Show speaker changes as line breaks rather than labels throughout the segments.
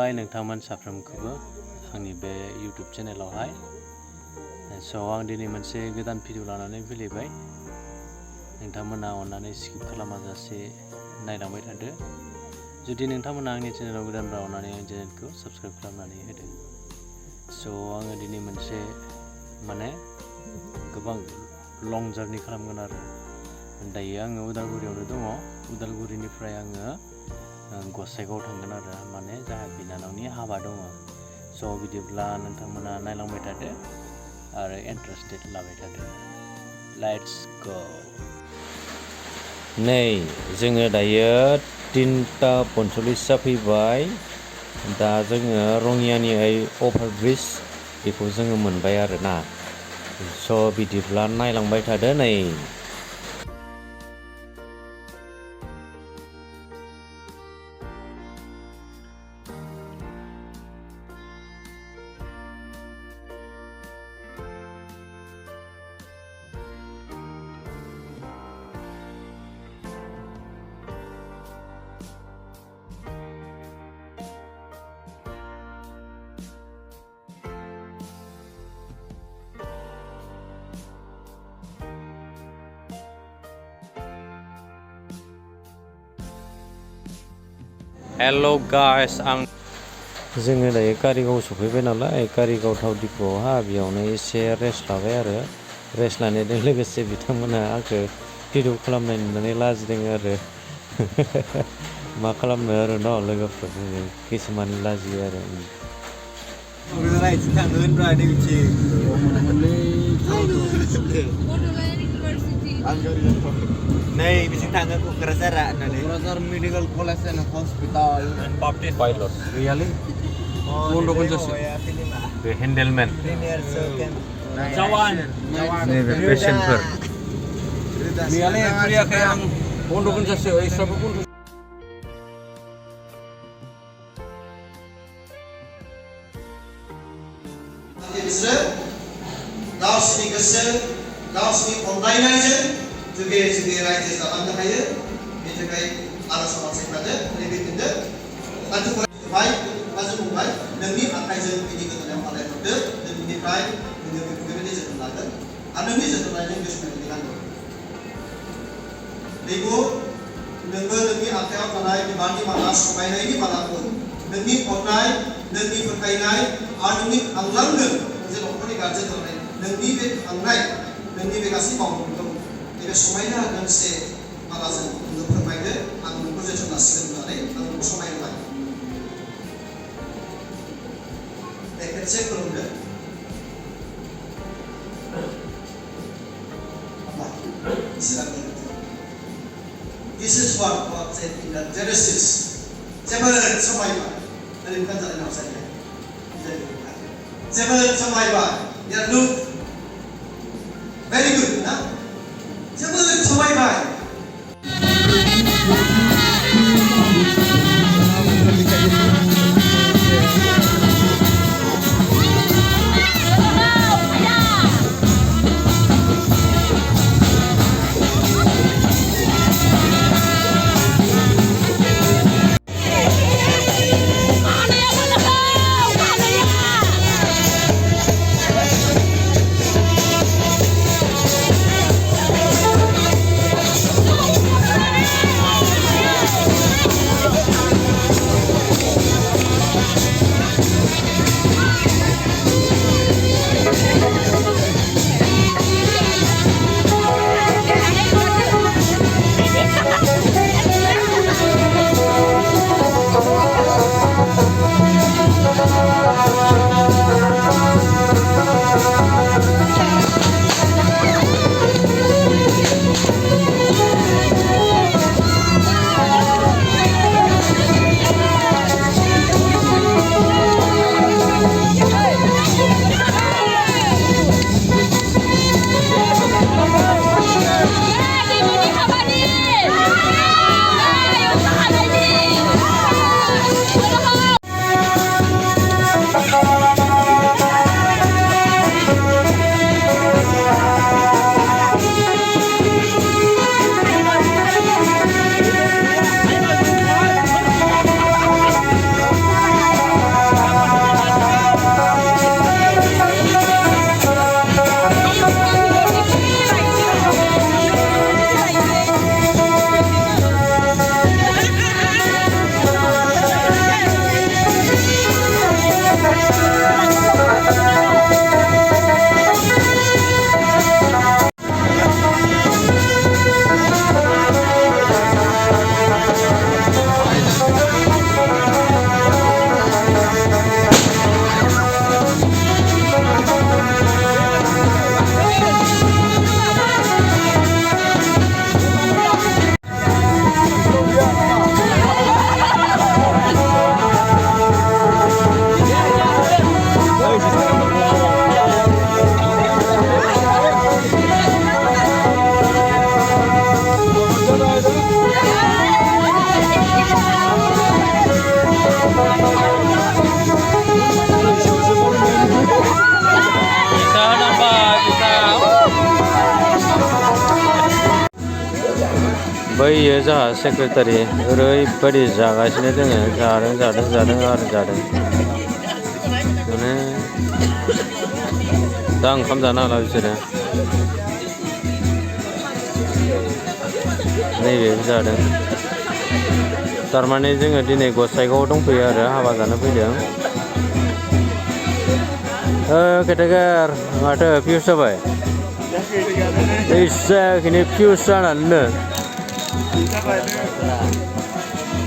खुलुमबाय नोंथांमोन साफ्रोमखौबो आंनि बे YouTube चेनेलावहाय आं दिनै मोनसे गोदान भिडिअ लानानै फैलायबाय नोंथांमोना अननानै स्किप खालामाजासे नायलांबाय थादो जुदि नोंथांमोना आंनि चेनेलाव गोदानब्ला अननानै आंनि चेनेलखौ साबस्क्राइब खालामनानै होदो आङो दिनै मोनसे गोबां लं जार्नि खालामगोन आरो दायो आङो उदालगुरियावनो दङ उदालगुरिनिफ्राय आङो गसाइगाव थांगोन आरो जाहा बिनानावनि हाबा दङ बिदिब्ला नोंथांमोना नायलांबाय थादो आरो इन्टारेस्टेड लाबाय थादो लेट्स गो नै जोङो दायो 3:45 जाफैबाय दा जोङो रङियानि अभार ब्रिज बेखौ जोङो मोनबाय आरोना बिदिब्ला नायलांबाय थादो नै हेलो गाइस जोङो दायो कारिगाव सफैबाय नालाय कारिगाव थाव डिपुआवहा बेयावनो एसे रेस्ट लाबाय आरो रेस्ट लानायजों लोगोसे बिथांमोना आंखौ भिडिअ खालामनाय नुनानै लाजिदों आरो मा खालामनो आरो लोगोफोर किसुमान लाजियो आरो नै बिजों थाङो Kokrajhar medical college and hospital Baptist pilot रियेलि बन्द'गोन जासै बे हेन्डेलमेन नैबे पेसेन्टफोर रियेलि फैयाखै आं बन्द'गोन जासै एसाबो बन्द'
बिसोरो गावसिनि गोसो गावसिनि अनलायनायजों जुगे जुगे रायजो जालांनो हायो बेनि थाखाय आरज खालामबाय बेबायदिनो सानजौ बुंबाय नोंनि आखाइजों बिनि गोदोनायाव आलाय हरदो नोंनिफ्राय नोङो बेबायदि जोथोन लागोन आरो नोंनि जोथोन लानायजों गोसोनानै नांगौ बेखौ नोंबो नोंनि आखायाव थानाय बिबारनि माला समायनायनि मालाखौ नोंनि अननाय नोंनि फोथायनाय आरो नोंनि खांलांनो जे न'खरनि गारजेन जानाय नोंनि बे खांनाय नोंनि बे गासै मावनांगौ नैबे समायना गांसे मालाजों नोङो फोरमायदो आं नोंखौ जोथोन लासिगोन होननानै आं नोंखौ समायहोबाय खेबसे खुलुमदो This is what God said in the Genesis. Jangan samaiba. Dari bukan jalan nak saja. Jangan samaiba. Ya look. Very good, na? Jangan samaiba.
बैयो जोंहा सेक्रेटारि ओरैबायदि जागासिनो दोङो जादों आरो जादों माने दा ओंखाम जानो हाला बिसोरो नैबे जादों थारमाने जोङो दिनै गसाइगावआव दंफैयो आरो हाबा जानो फैदों केटेगार माथो फिउस जाबाय इसेखिनि फिउस जानानैनो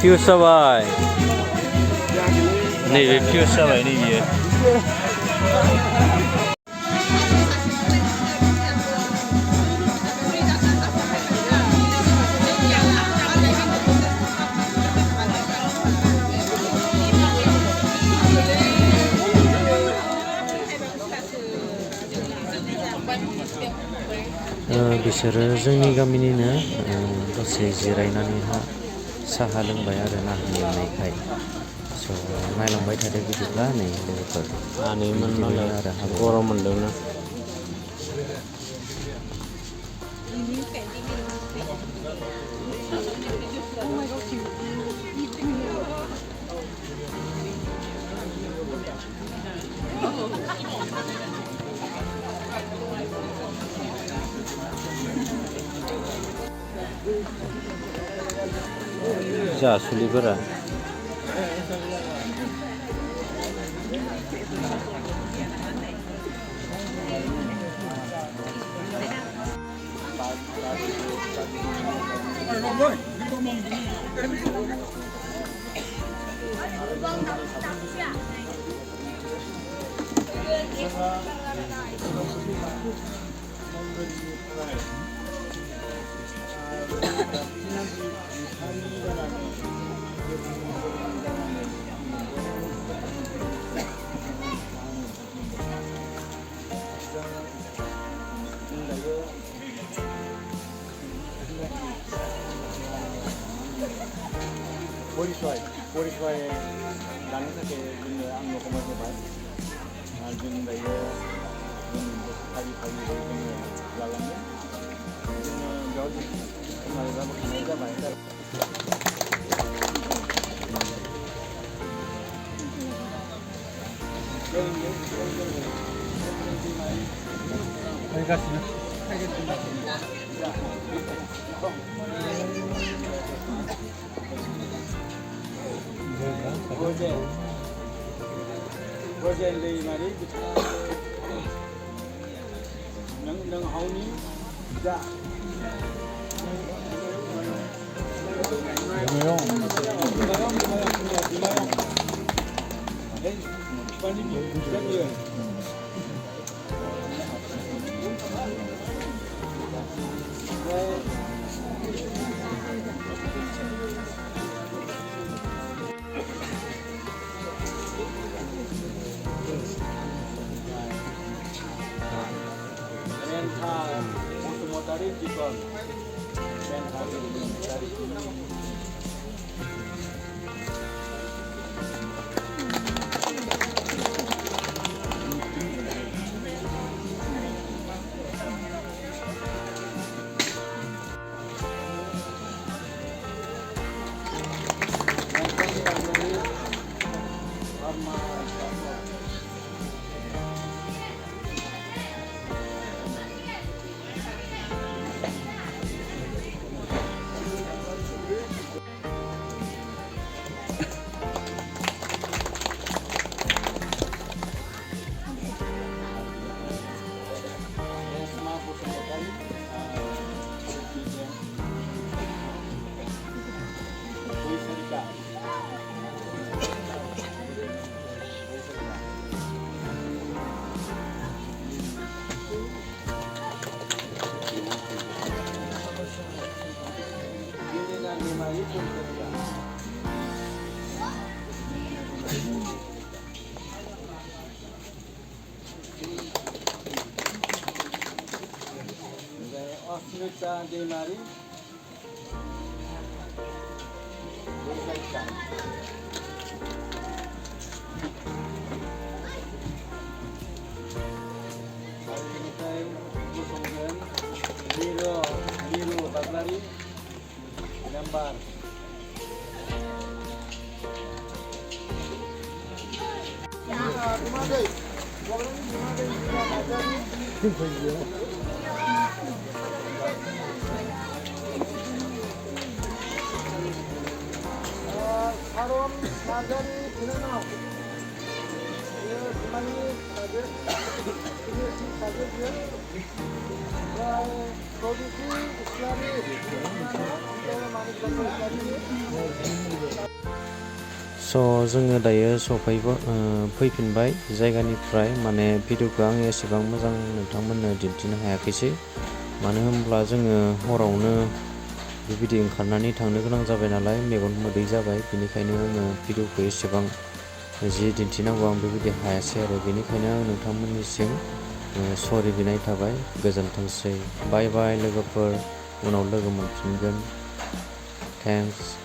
फिउस जाबाय नैबे फिउस जाबाय नैबे बिसोरो जोंनि गामिनिनो दसे जिरायनानैहा साहा लोंबाय आरो ना मेंनायखाय स' नायलांबाय थादो बिदिब्ला नै लोगोफोर आनैमोन नालाय आरो गरम मोनदोंना जासुलिफोरा परिसय लानो थाखाय जोङो आंनो खबर होबाय जों दायो फारि जोङो लालांगोन जोङो बेयाव माबेबाबो खानाय जाबाय Roger दैमारि नों हावनि जा dari Jepang dan hari ini dari sini Osmita Demari Biru Baglari जोङो दायो फैफिनबाय जायगानिफ्राय माने भिडिअखौ आं एसेबां मोजां नोंथांमोननो दिन्थिनो हायाखैसै मानो होनब्ला जोङो हरावनो बेबायदि ओंखारनानै थांनो गोनां जाबाय नालाय मेगन मोदै जाबाय बेनिखायनो आङो भिडिअखौ एसेबां जि दिन्थिनांगौ आं बेबायदि हायासै आरो बेनिखायनो आं नोंथांमोननिसिम सरि बिनाय थाबाय गोजोनथोंसै बाय बाय लोगोफोर उनाव लोगो मोनफिनगोन थेंक्स